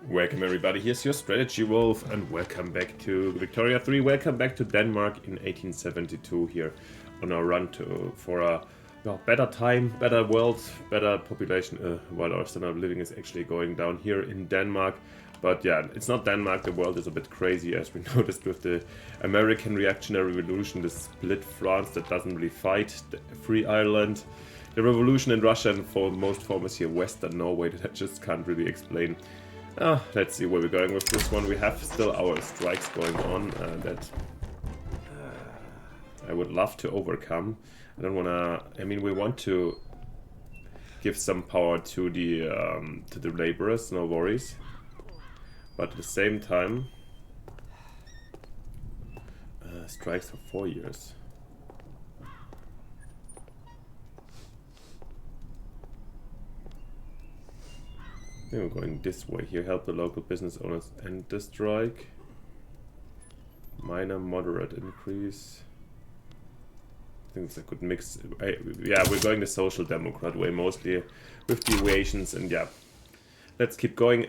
Welcome everybody, here's your Strategy Wolf and welcome back to Victoria 3. Welcome back to Denmark in 1872 here on our run for a better time, better world, better population, while our standard of living is actually going down here in Denmark. But yeah, it's not Denmark, the world is a bit crazy as we noticed with the American Reactionary Revolution, the split France that doesn't really fight, the Free Ireland, the revolution in Russia, and for most forms here Western Norway that I just can't really explain. Let's see where we're going with this one. We have still our strikes going on that I would love to overcome. I don't wanna. I mean, we want to give some power to the laborers, no worries. But at the same time, strikes for 4 years. I think we're going this way here. Help the local business owners end the strike. Minor, moderate increase. I think it's a good mix. Yeah, we're going the Social Democrat way mostly with deviations, and yeah. Let's keep going.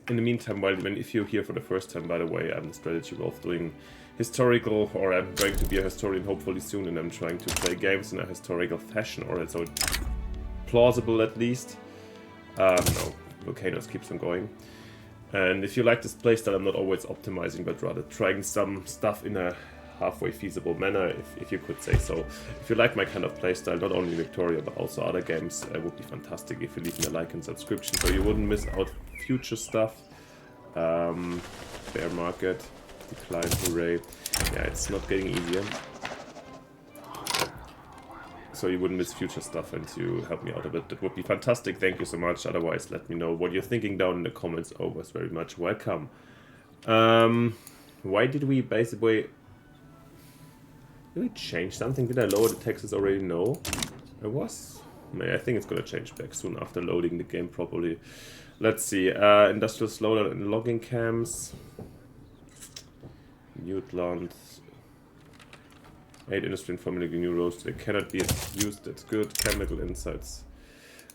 In the meantime, if you're here for the first time, by the way, I'm the Strategy Wolf doing historical, or I'm going to be a historian hopefully soon, and I'm trying to play games in a historical fashion, or so plausible at least. No. Volcanoes keeps on going. And if you like this playstyle, I'm not always optimizing, but rather trying some stuff in a halfway feasible manner, if you could say so. If you like my kind of playstyle, not only Victoria, but also other games, it would be fantastic if you leave me a like and subscription so you wouldn't miss out future stuff. Bear market, decline, hooray. Yeah, it's not getting easier. So you wouldn't miss future stuff and you help me out a bit. That would be fantastic. Thank you so much. Otherwise, let me know what you're thinking down in the comments. Always very much welcome. Why did we basically... Did we change something? Did I lower the taxes already? No. I think it's gonna change back soon after loading the game properly. Let's see. Industrial slowdown and logging camps. Newtland. 8 industry and family new roads. They cannot be used. That's good. Chemical insights.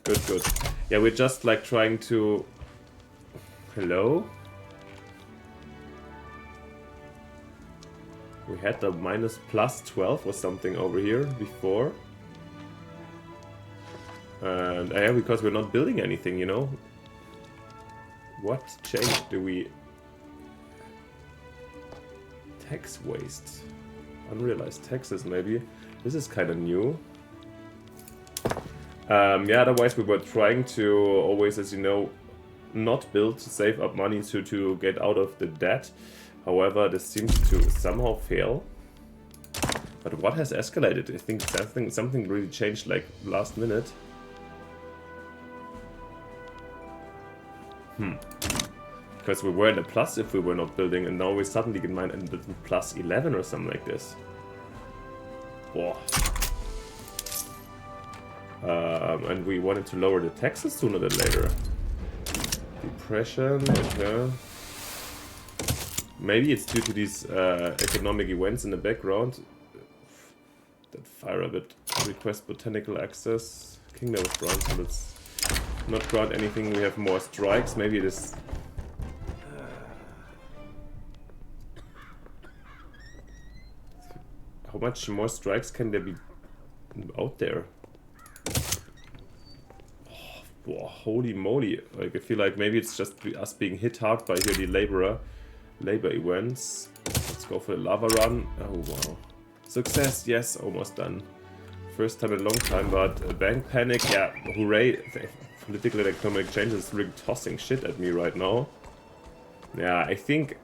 Good, good. Yeah, we're just like trying to... Hello? We had the minus plus 12 or something over here before. And yeah, because we're not building anything, you know? What change do we... Tax waste. Unrealized taxes, maybe. This is kind of new. Yeah, otherwise we were trying to always, as you know, not build to save up money to get out of the debt. However, this seems to somehow fail. But what has escalated? I think something really changed like last minute. Because we were in a plus if we were not building, and now we suddenly get mine in plus 11 or something like this. Whoa. And we wanted to lower the taxes sooner than later. Depression, okay. Maybe it's due to these economic events in the background that fire a bit. Request botanical access. Kingdom of France, so let's not grant anything. We have more strikes. Maybe it is... How much more strikes can there be out there? Oh, whoa, holy moly. Like, I feel like maybe it's just us being hit hard by here the labor events. Let's go for the lava run. Oh, wow. Success, yes, almost done. First time in a long time, but bank panic, yeah, hooray. Political and economic change is really tossing shit at me right now. Yeah, I think...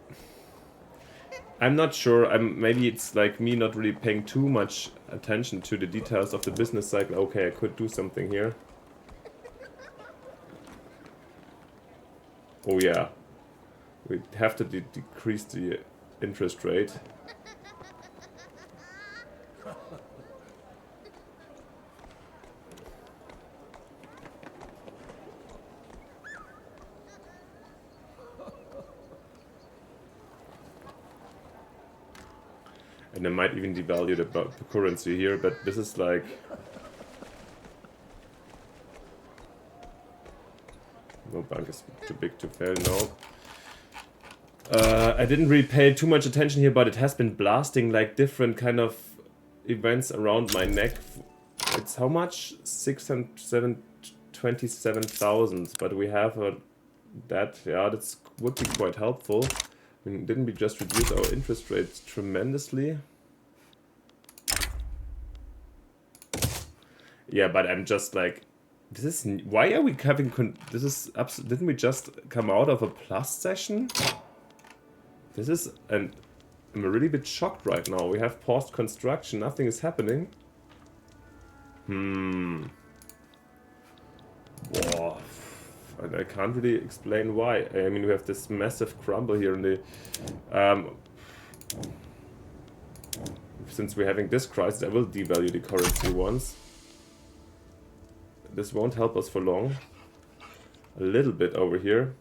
I'm not sure, maybe it's like me not really paying too much attention to the details of the business cycle. Okay, I could do something here. Oh yeah. We have to decrease the interest rate. And I might even devalue the currency here, but this is like... No bank is too big to fail, no. I didn't really pay too much attention here, but it has been blasting like different kind of events around my neck. It's how much? 627,000, but we have that, yeah, that would be quite helpful. I mean, didn't we just reduce our interest rates tremendously? Yeah, but I'm just like, this is, why are we having, this is, didn't we just come out of a plus session? This is, and I'm a really bit shocked right now. We have paused construction, nothing is happening. Whoa. And I can't really explain why. I mean, we have this massive crumble here in the, since we're having this crisis, I will devalue the currency once. This won't help us for long. A little bit over here.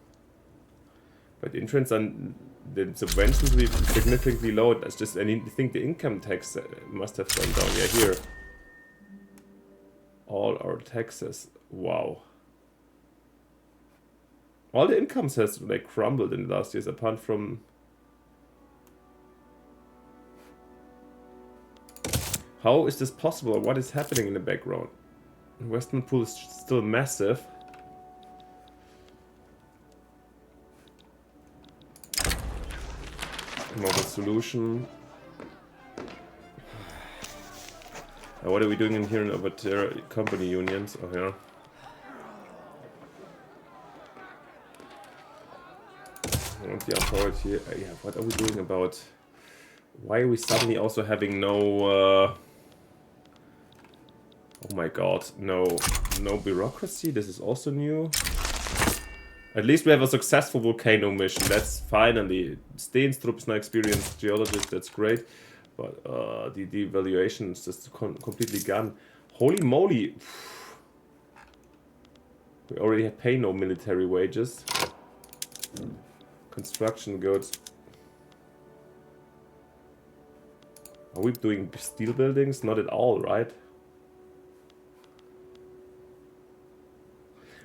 But entrance and the subventions will be significantly low. That's just, I think the income tax must have gone down. Yeah, here. All our taxes. Wow. All the incomes has like crumbled in the last years, apart from. How is this possible? What is happening in the background? Investment pool is still massive. Another solution. What are we doing in here in over company unions? Oh yeah. The authority. Yeah, what are we doing about? Why are we suddenly also having no? Oh my god, no bureaucracy. This is also new. At least we have a successful volcano mission. That's finally. Steenstrup is now experienced geologist. That's great. But the evaluation is just completely gone. Holy moly! We already pay no military wages. Construction goods. Are we doing steel buildings? Not at all, right?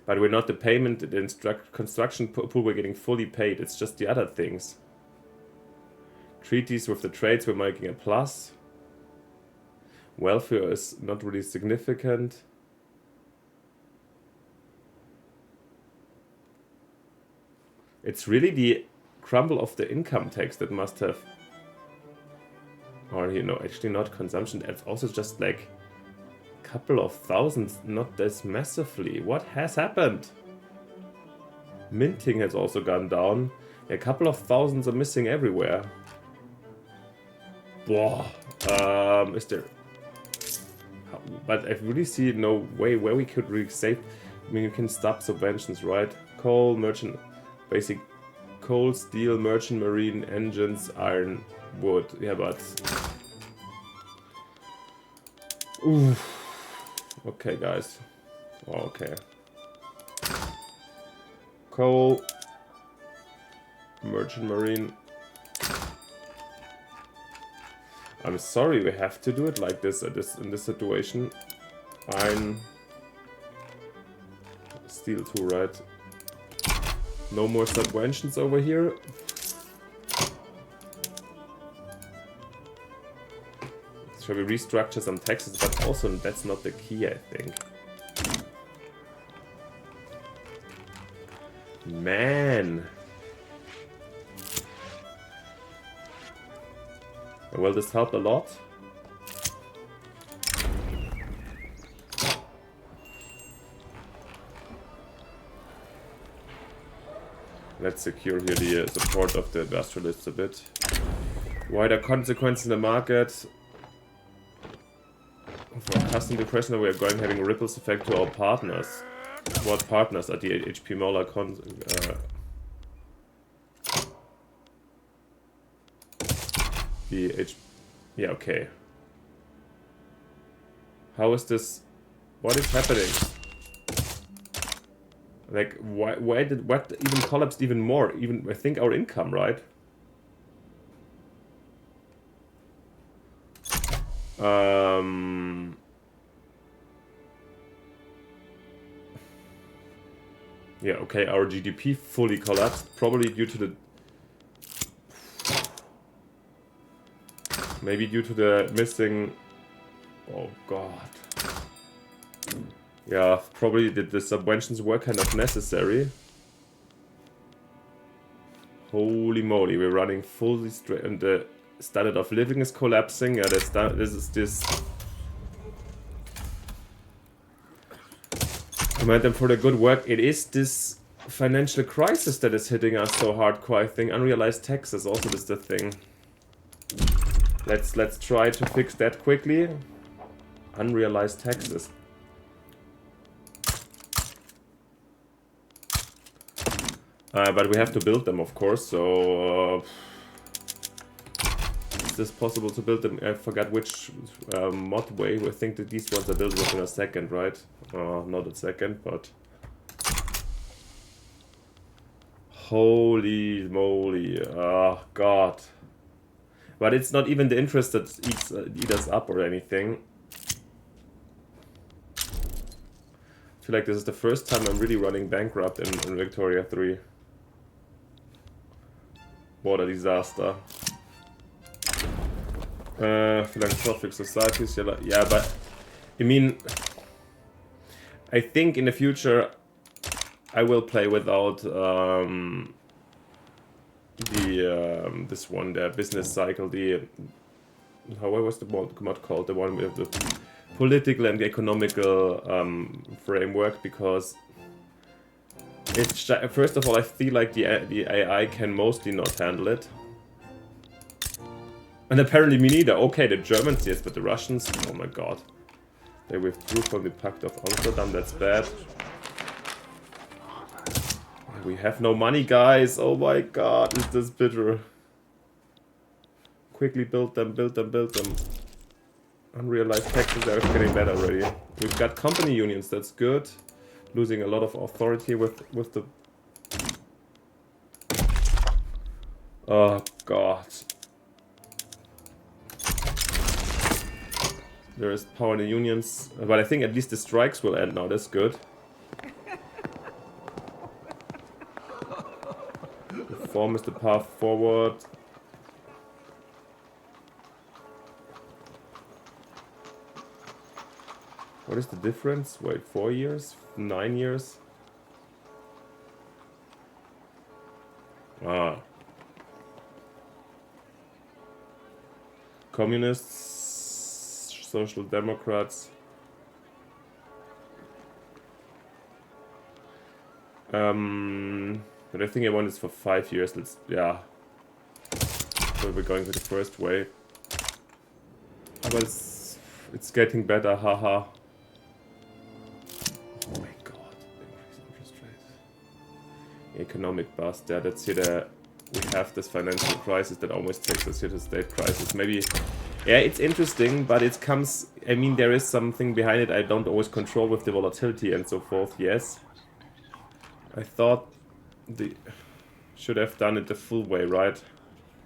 But we're not the payment, the construction pool we're getting fully paid. It's just the other things. Treaties with the trades we're making a plus. Welfare is not really significant. It's really the crumble of the income tax that must have... Or, you know, actually not consumption. That's also just like... couple of thousands, not this massively. What has happened? Minting has also gone down. A couple of thousands are missing everywhere. Whoa. Is there... But I really see no way where we could really save... I mean, you can stop subventions, right? Coal, merchant... Basic coal, steel, merchant marine, engines, iron, wood. Yeah, but... Oof. Okay, guys. Okay. Coal. Merchant marine. I'm sorry, we have to do it like this in this situation. Iron. Steel too, right? No more subventions over here. Shall we restructure some taxes? But also, that's not the key, I think. Man. Will this help a lot? Let's secure here the support of the industrialists a bit. Wider consequences in the market. For custom depression, we are going having a ripples effect to our partners. What partners are the HP Mola yeah, okay. How is this? What is happening? Like, why did what even collapsed even more? Even I think our income, right? Yeah, okay, our GDP fully collapsed, probably due to the... Maybe due to the missing... Oh god. Yeah, probably the subventions were kind of necessary. Holy moly, we're running fully straight, and the standard of living is collapsing. Yeah, this momentum for the good work. It is this financial crisis that is hitting us so hardcore, I think. Unrealized taxes also is the thing. Let's try to fix that quickly. Unrealized taxes. But we have to build them, of course, so... is this possible to build them? I forgot which mod way. I think that these ones are built within a second, right? Not a second, but... Holy moly. Oh, God. But it's not even the interest that eat us up or anything. I feel like this is the first time I'm really running bankrupt in Victoria 3. What a disaster. Philanthropic societies, yeah, but I mean, I think in the future I will play without this one, the business cycle, how was the mod called? The one with the political and economical framework, because it's first of all, I feel like the AI can mostly not handle it. And apparently me neither. Okay, the Germans, yes, but the Russians, oh my god. They withdrew from the Pact of Amsterdam, that's bad. We have no money, guys. Oh my god, is this bitter. Quickly build them, build them, build them. Unrealized taxes are getting better already. We've got company unions, that's good. Losing a lot of authority with the... Oh god. There is power in the unions, but I think at least the strikes will end now, that's good. Reform is the path forward. What is the difference? Wait, 4 years? 9 years? Ah. Communists, Social Democrats. But I think I want this for 5 years. Let's, yeah. So we're going with the first wave. But it's getting better, haha. Oh my god, increase interest rates. Economic bust, yeah, that's here we have this financial crisis that almost takes us here to state crisis. Maybe, yeah, it's interesting, but it comes, I mean, there is something behind it I don't always control with the volatility and so forth, yes. I thought should have done it the full way, right?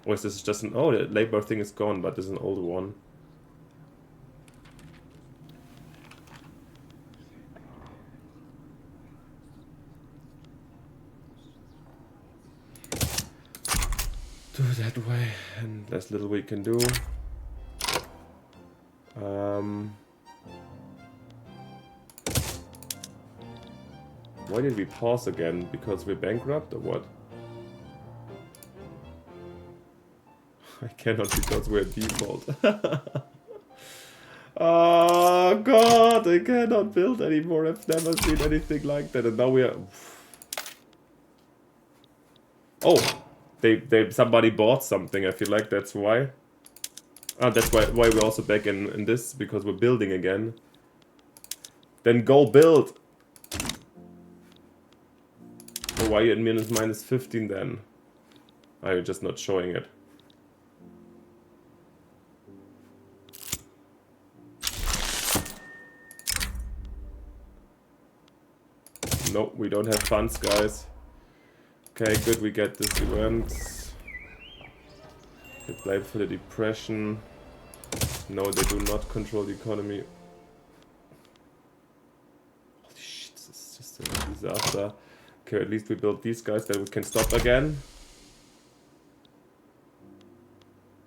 Or is this just an, oh, the labor thing is gone, but this is an old one. Do it that way, and there's little we can do. Why did we pause again? Because we're bankrupt or what? I cannot because we're default. Oh god, I cannot build anymore. I've never seen anything like that, and now we are. Oh, somebody bought something. I feel like that's why. Ah, that's why we're also back in this, because we're building again. Then go build. Oh, why are you at minus 15 then? Are you just not showing it? No, we don't have funds, guys. Okay, good, we get this event. They blame for the depression. No, they do not control the economy. Holy shit, this is just a disaster. Okay, at least we built these guys that we can stop again.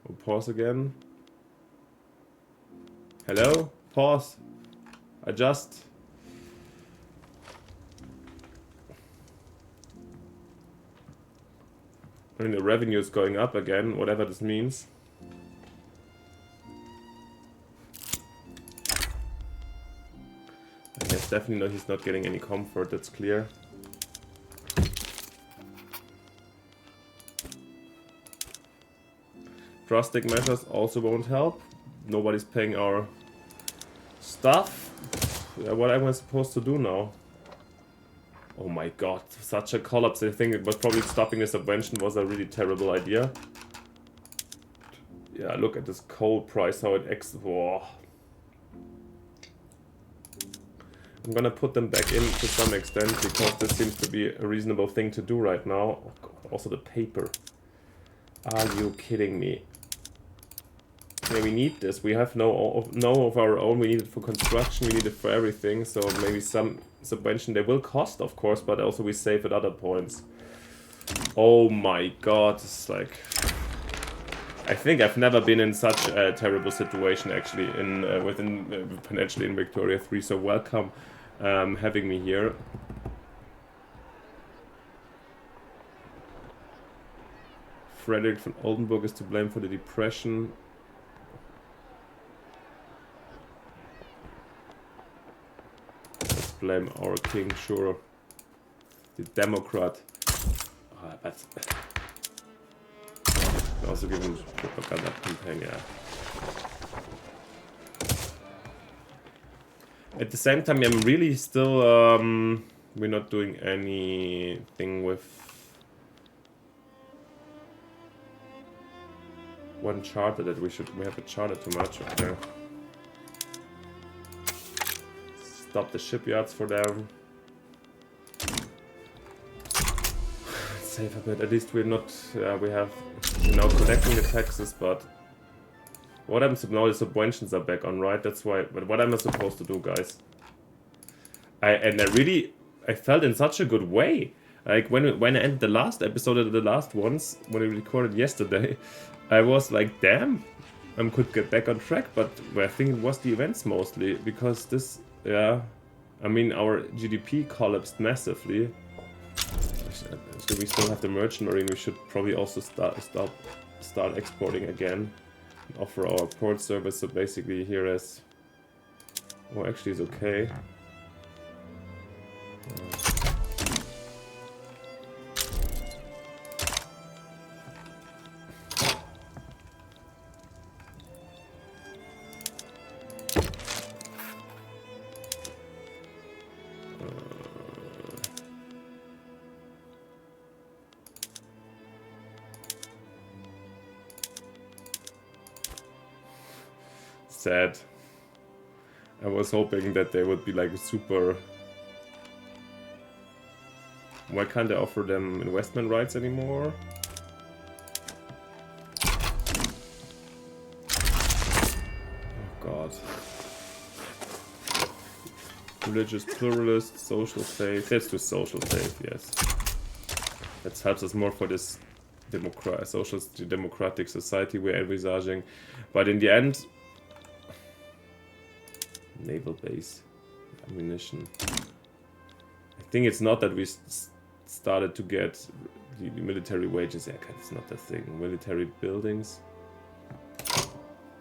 We'll pause again. Hello? Pause. Adjust. I mean, the revenue is going up again, whatever this means. And yes, definitely he's not getting any comfort, that's clear. Drastic measures also won't help. Nobody's paying our stuff. What am I supposed to do now? Oh my god, such a collapse. I think it was probably stopping the subvention was a really terrible idea. Yeah, look at this coal price, how it whoa. I'm gonna put them back in to some extent because this seems to be a reasonable thing to do right now. Oh god, also the paper. Are you kidding me? Yeah, we need this. We have no of our own. We need it for construction. We need it for everything. So maybe some subvention. They will cost, of course, but also we save at other points. Oh my god, it's like... I think I've never been in such a terrible situation actually within financially in Victoria 3. So welcome having me here. Frederick von Oldenburg is to blame for the depression. Let's blame our king, sure. The Democrat. But also give him propaganda campaign, yeah. At the same time, I'm really still we're not doing anything with one charter that we have a charter too much, okay. Stop the shipyards for them. Save a bit, at least we're not, we're now collecting the taxes, but what happens now, the subventions are back on, right? That's why, but what am I supposed to do, guys? I felt in such a good way. Like, when I ended the last episode of the last ones, when we recorded yesterday, I was like, damn, I could get back on track, but I think it was the events mostly, because this, yeah, I mean, our GDP collapsed massively. So we still have the merchant marine. We should probably also start exporting again, and offer our port service. So basically, here as oh, actually, it's okay. Sad. I was hoping that they would be like super... Why can't I offer them investment rights anymore? Oh god. Religious pluralist, social faith. Let's do social faith, yes. That helps us more for this social democratic society we're envisaging. But in the end... Naval base, ammunition. I think it's not that we started to get the military wages. Yeah, it's not the thing. Military buildings.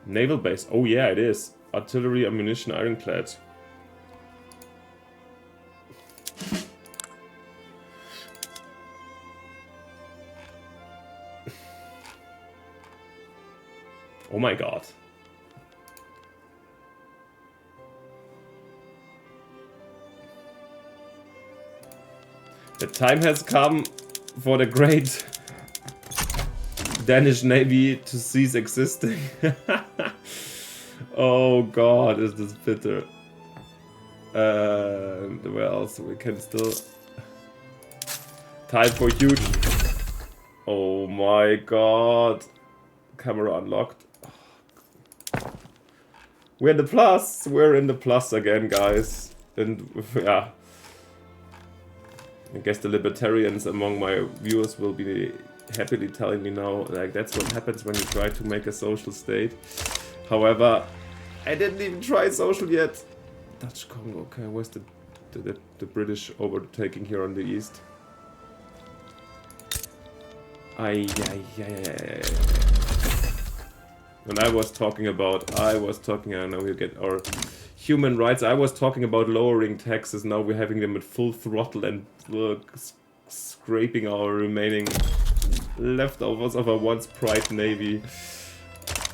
Naval base. Oh yeah, it is. Artillery, ammunition, ironclad. Oh my god. The time has come for the great Danish Navy to cease existing. Oh god, is this bitter. Where else we can still... Time for huge... Oh my god. Camera unlocked. We're in the plus. We're in the plus again, guys. And yeah. I guess the libertarians among my viewers will be happily telling me now, like, that's what happens when you try to make a social state. However, I didn't even try social yet. Dutch Congo, okay, where's the British overtaking here on the east? When I was talking, I know we get our human rights, I was talking about lowering taxes, now we're having them at full throttle and scraping our remaining leftovers of a once pride navy.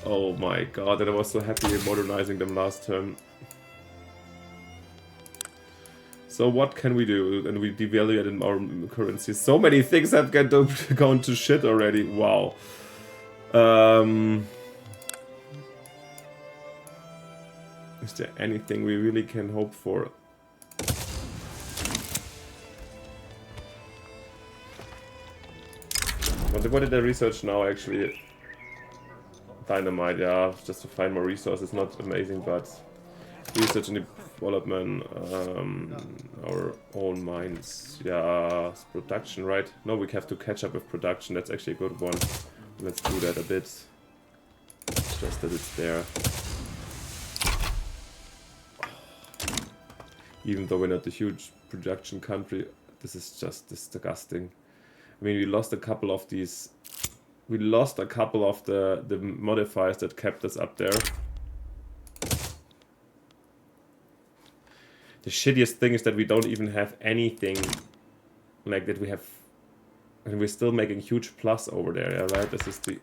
Oh my god, and I was so happy modernizing them last term. So what can we do? And we devalued our currency. So many things have gone to shit already. Wow. Is there anything we really can hope for? What did I research now, actually? Dynamite, yeah, just to find more resources. Not amazing, but research and development, our own mines. Yeah, production, right? No, we have to catch up with production. That's actually a good one. Let's do that a bit. Just that it's there. Even though we're not a huge production country, this is just disgusting. I mean, we lost a couple of these. We lost a couple of the modifiers that kept us up there. The shittiest thing is that we don't even have anything like that. We have, and we're still making huge plus over there. Yeah, right. This is the.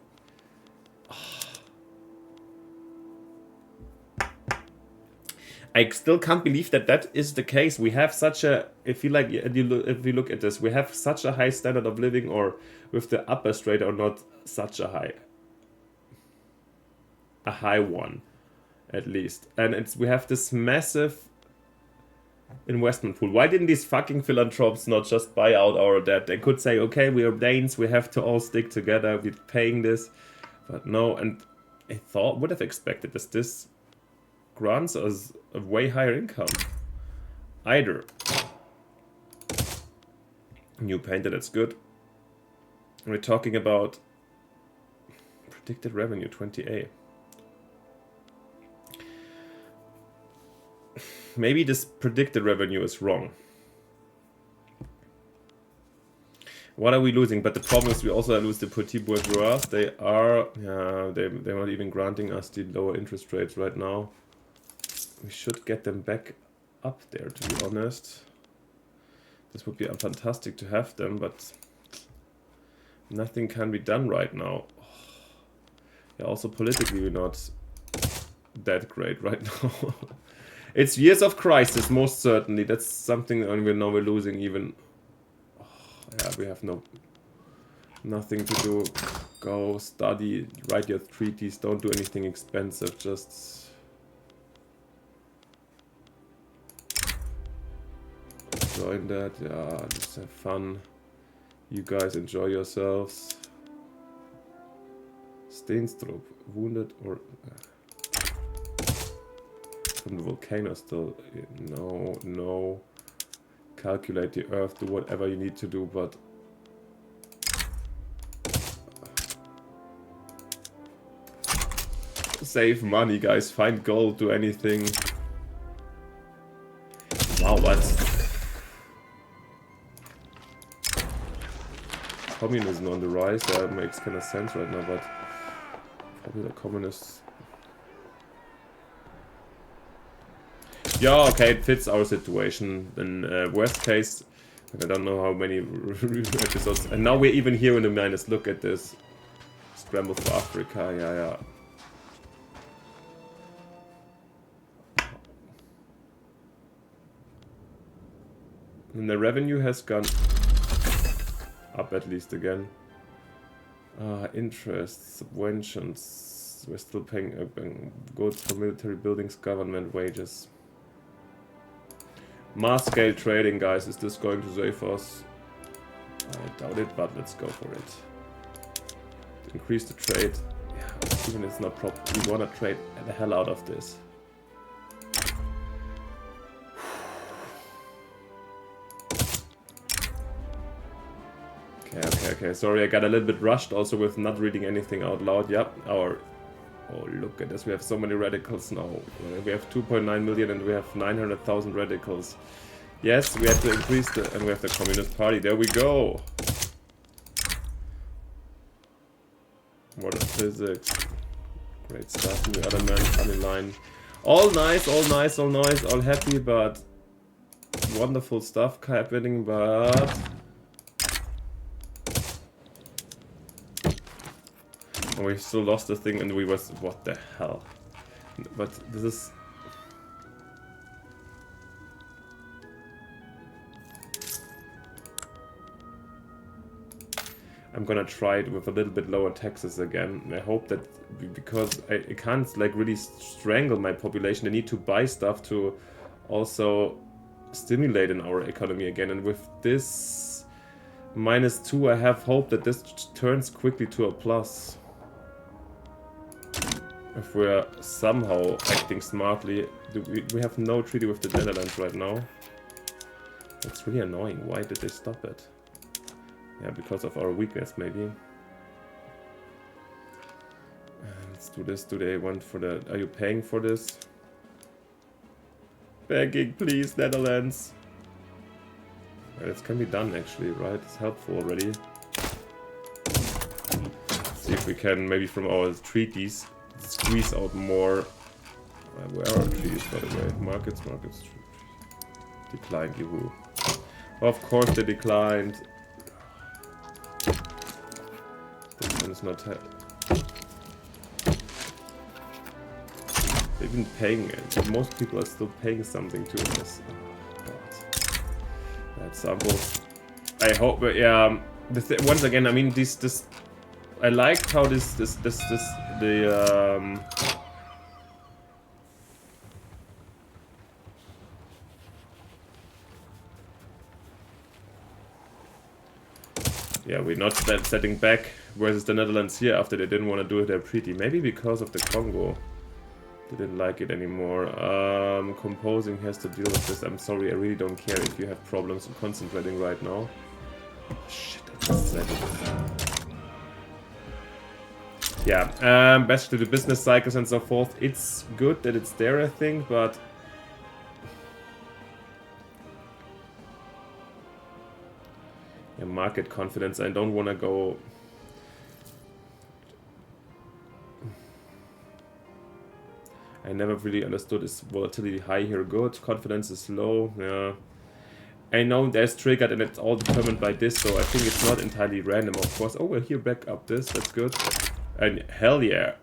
I still can't believe that that is the case. We have such a, if you look at this, we have such a high standard of living, or with the upper strata, or not such a high one, at least. And we have this massive investment pool. Why didn't these fucking philanthropes not just buy out our debt? They could say, okay, we are Danes, we have to all stick together, we're paying this. But no, and I would have expected this grants us a way higher income. Either. New painter, that's good. We're talking about predicted revenue, 20A. Maybe this predicted revenue is wrong. What are we losing? But the problem is we also lose the petit bourgeois. They are, yeah, they're not even granting us the lower interest rates right now. We should get them back up there, to be honest. This would be fantastic to have them, but nothing can be done right now. Yeah, also politically we're not that great right now. It's years of crisis, most certainly. That's something we know we're losing even. Yeah, we have nothing to do. Go study, write your treaties, don't do anything expensive, just join that, yeah, just have fun. You guys enjoy yourselves. Steenstrup, wounded or from the volcano still. No. Calculate the earth, do whatever you need to do, but save money, guys. Find gold, do anything. Wow, what? Communism on the rise, that makes kind of sense right now, but probably the communists. Yeah, okay, it fits our situation. In worst case, I don't know how many episodes, and now we're even here in the minus. Look at this. Scramble for Africa, yeah. And the revenue has gone up at least again. Interest, subventions. We're still paying goods for military buildings, government wages. Mass scale trading, guys. Is this going to save us? I doubt it, but let's go for it. Increase the trade. Yeah, even if it's not proper. We wanna trade the hell out of this. Okay. Sorry, I got a little bit rushed also with not reading anything out loud. Yep, oh, look at this. We have so many radicals now. We have 2.9 million and we have 900,000 radicals. Yes, we have to increase the... And we have the Communist Party. There we go. Modern physics. Great stuff. New element, funny line. All nice, all happy, but... Wonderful stuff happening, but... Oh, we still lost the thing and we was... What the hell? But this is... I'm gonna try it with a little bit lower taxes again. I hope that... Because I can't like really strangle my population. I need to buy stuff to also stimulate in our economy again. And with this -2, I have hope that this turns quickly to a plus. If we're somehow acting smartly. We have no treaty with the Netherlands right now. That's really annoying. Why did they stop it? Yeah, because of our weakness, maybe. Let's do this. Do they want for the... Are you paying for this? Begging, please, Netherlands. Well, this can be done, actually, right? It's helpful already. Let's see if we can, maybe from our treaties, squeeze out more. Where are our treaties, by the way? Markets. Declined, you. Of course they declined. This one is not... They've been paying it. Most people are still paying something to us. Oh, God. That sample. I hope, but yeah. Once again, I mean, this. I liked how the yeah, we're not setting back versus the Netherlands here after they didn't want to do their treaty. Maybe because of the Congo. They didn't like it anymore. Composing has to deal with this. I'm sorry, I really don't care if you have problems concentrating right now. Oh, shit, I just said it. Yeah, basically the business cycles and so forth. It's good that it's there, I think, but... Yeah, market confidence. I don't want to go... I never really understood, is volatility high here good? Confidence is low, yeah. I know there's triggered and it's all determined by this, so I think it's not entirely random, of course. Oh, we'll here back up this, that's good. And hell yeah.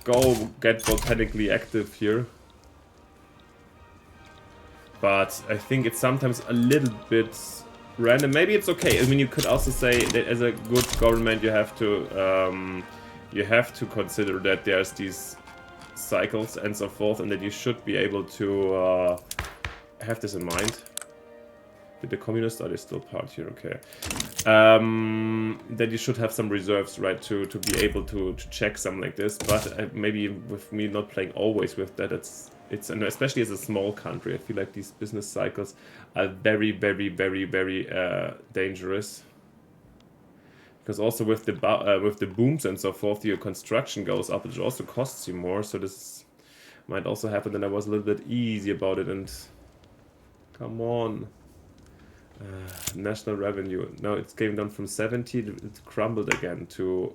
Go get botanically active here. But I think it's sometimes a little bit random. Maybe it's okay. I mean, you could also say that as a good government you have to consider that there's these cycles and so forth, and that you should be able to have this in mind. Did the communists, are they still part here? Okay. That you should have some reserves, right, to be able to check something like this. But maybe with me not playing always with that, it's and especially as a small country, I feel like these business cycles are very, very, very, very dangerous. Because also with the booms and so forth, your construction goes up, which also costs you more. So this might also happen that I was a little bit easy about it. And come on, national revenue. No, it's came down from 70. It crumbled again to.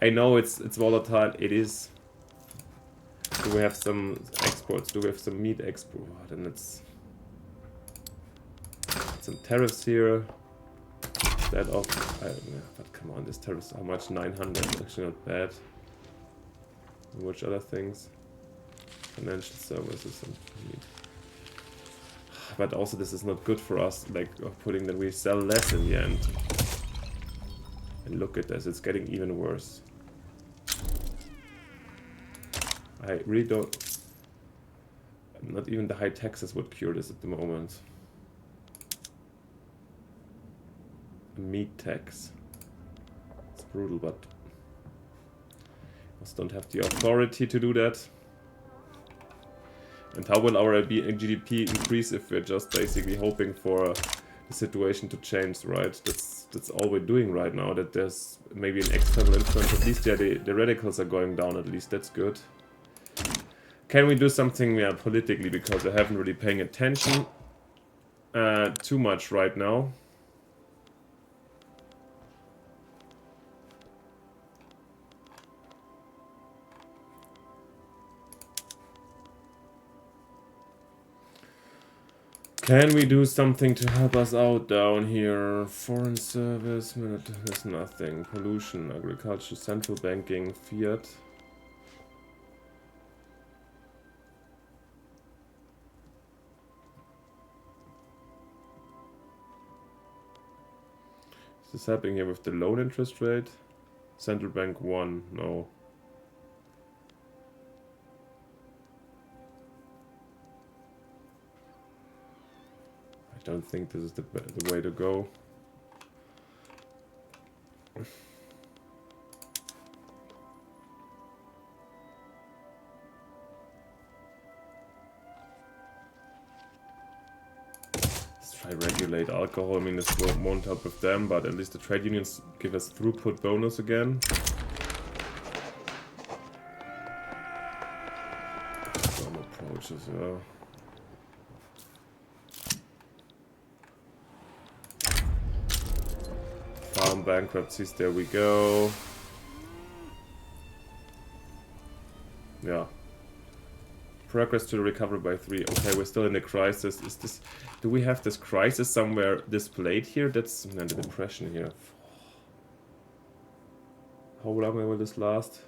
I know it's volatile. It is. Do we have some exports? Do we have some meat export? And it's some tariffs here. That off, but come on, this tariff is how much? 900, actually not bad. And which other things? Financial services and meat. But also this is not good for us, like putting that we sell less in the end. And look at this, it's getting even worse. I really don't... Not even the high taxes would cure this at the moment. Meat tax. It's brutal, but I just don't have the authority to do that. And how will our GDP increase if we're just basically hoping for the situation to change, right? That's that's all we're doing right now. That there's maybe an external influence. At least, yeah, the radicals are going down. At least that's good. Can we do something, yeah, politically? Because I haven't really paying attention too much right now. Can we do something to help us out down here? Foreign service, there's nothing. Pollution, agriculture, central banking, fiat. Is this happening here with the loan interest rate? Central bank 1, no. I don't think this is the way to go. Let's try regulate alcohol. I mean, this won't help with them, but at least the trade unions give us throughput bonus again. Some approaches, yeah. Bankruptcies, there we go. Yeah. Progress to the recovery by 3. Okay, we're still in a crisis. Is this... Do we have this crisis somewhere displayed here? That's the depression here. How long will this last?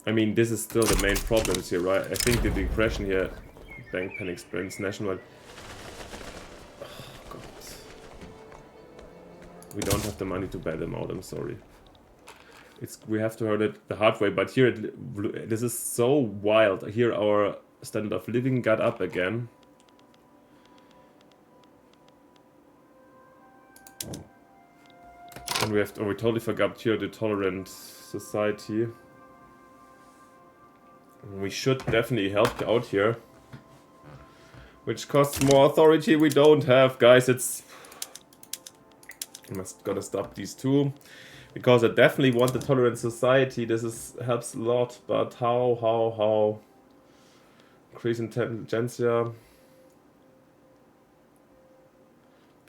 I mean, this is still the main problems here, right? I think the depression here, bank panic spreads nationwide. Oh, God. We don't have the money to bail them out, I'm sorry. We have to learn it the hard way, but here, this is so wild. Here our standard of living got up again. And we totally forgot here the tolerant society. We should definitely help out here. Which costs more authority we don't have, guys. It's... I gotta stop these two. Because I definitely want the tolerant society. This helps a lot. But how? Increase intelligentsia.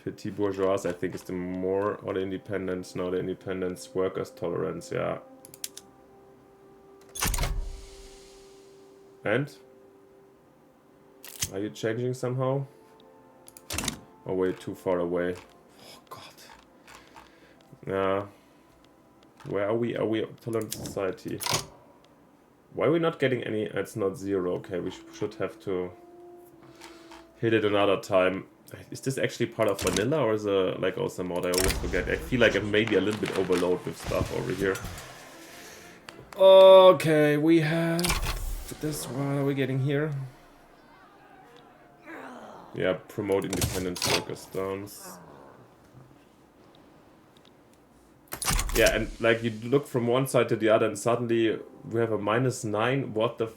Petit bourgeois, I think, is the more... Or the independence. No, the independence. Workers' tolerance, yeah. And? Are you changing somehow? Oh, way too far away. Oh, God. Yeah. Where are we? Are we tolerant society? Why are we not getting any? It's not 0. Okay, we should have to hit it another time. Is this actually part of vanilla or is it like also mod? I always forget. I feel like I'm maybe a little bit overloaded with stuff over here. Okay, we have... This, what are we getting here? Yeah, promote independent workers downs. Yeah, and like you look from one side to the other and suddenly we have a -9. What the...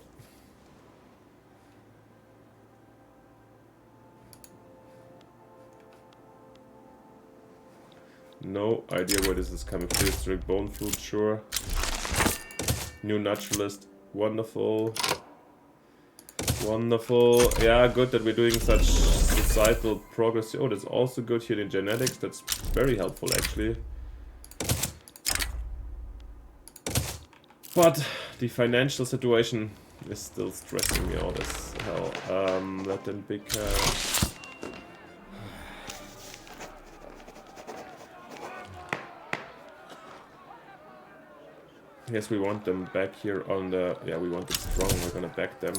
No idea where this is coming from. District bone fruit, sure. New naturalist. Wonderful. Wonderful. Yeah, good that we're doing such societal progress. Oh, that's also good here in genetics. That's very helpful, actually. But the financial situation is still stressing me out as hell. Let them big... Yes, we want them back here on the... Yeah, we want it strong. We're gonna back them.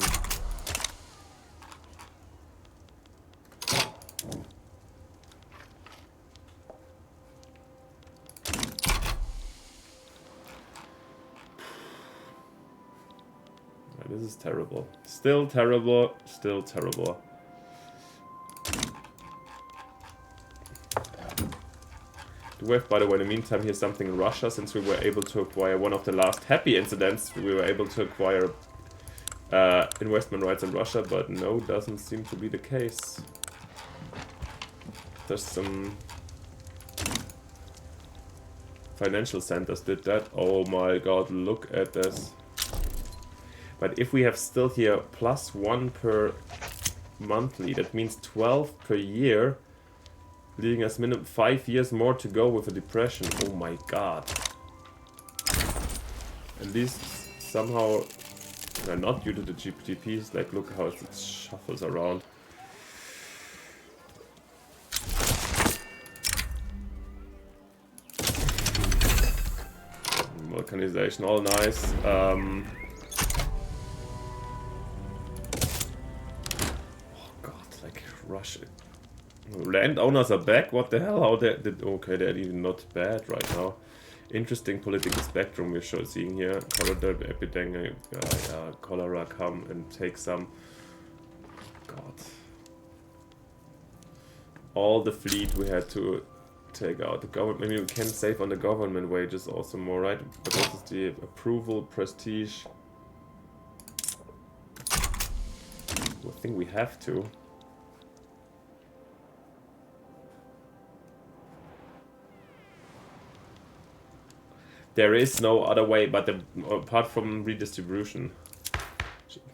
This is terrible. Still terrible. Still terrible. Do we have, by the way, in the meantime, here something in Russia, since we were able to acquire one of the last happy incidents, we were able to acquire investment rights in Russia, but no, doesn't seem to be the case. There's some financial centers did that. Oh my god, look at this. But if we have still here +1 per monthly, that means 12 per year, leaving us minimum 5 years more to go with a depression. Oh my god. At least somehow, not due to the GDPs, like look how it shuffles around. Vulcanization, all nice. Oh god, like Russia. Landowners are back? What the hell? How they did? Okay, they're even not bad right now. Interesting political spectrum we're seeing here. Cholera epidemic, cholera come and take some. God. All the fleet we had to take out. The government, maybe we can save on the government wages also more, right? But this is the approval, prestige. I think we have to. There is no other way, but apart from redistribution.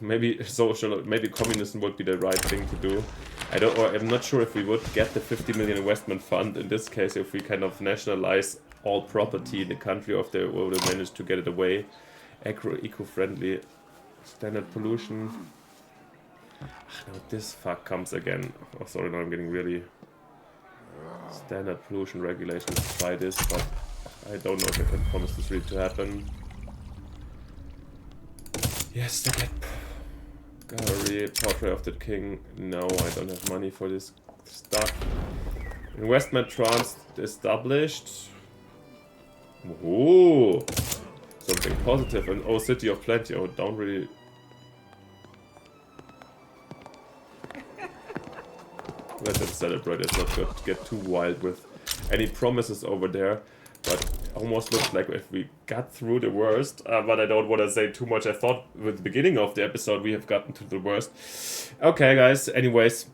Maybe social, maybe communism would be the right thing to do. I'm not sure if we would get the 50 million investment fund in this case if we kind of nationalize all property in the country, or if they would manage to get it away. Eco-friendly, standard pollution. No, this fuck comes again. Oh, sorry, now I'm getting really standard pollution regulations. Try this, but I don't know if I can promise this really to happen. Yes, they get gallery, portrait of the king. No, I don't have money for this stuff. Investment trust established. Ooh, something positive. And oh, city of plenty. Oh, don't really. Let them celebrate. It's not good to get too wild with any promises over there. But almost looks like if we got through the worst, but I don't want to say too much. I thought with the beginning of the episode we have gotten to the worst. Okay, guys, anyways,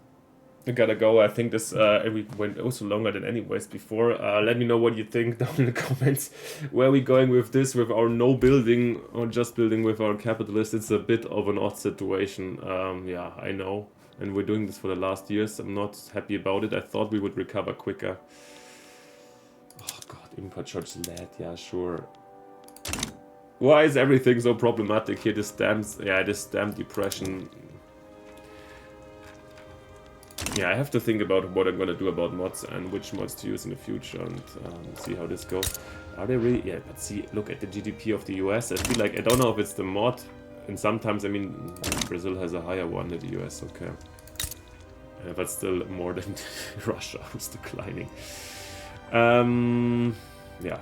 I gotta go. I think this we went also longer than anyways before. Let me know what you think down in the comments. Where are we going with this, with our no building or just building with our capitalist? It's a bit of an odd situation. Yeah, I know. And we're doing this for the last years. I'm not happy about it. I thought we would recover quicker. Oh god, import charge lead, yeah, sure. Why is everything so problematic here? This stamps, yeah, this stamp depression. Yeah, I have to think about what I'm gonna do about mods and which mods to use in the future and see how this goes. Are they really? Yeah, but see, look at the GDP of the US. I feel like, I don't know if it's the mod, and sometimes, I mean, Brazil has a higher one than the US, okay. But still more than Russia, who's declining. Yeah.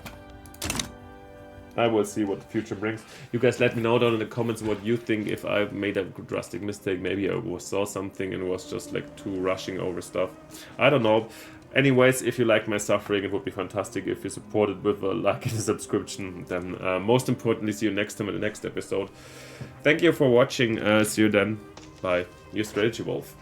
I will see what the future brings. You guys let me know down in the comments what you think, if I made a drastic mistake. Maybe I saw something and was just like too rushing over stuff. I don't know. Anyways, if you like my suffering, it would be fantastic if you support it with a like and a subscription. Then most importantly, see you next time in the next episode. Thank you for watching. See you then. Bye. Your Strategy Wolf.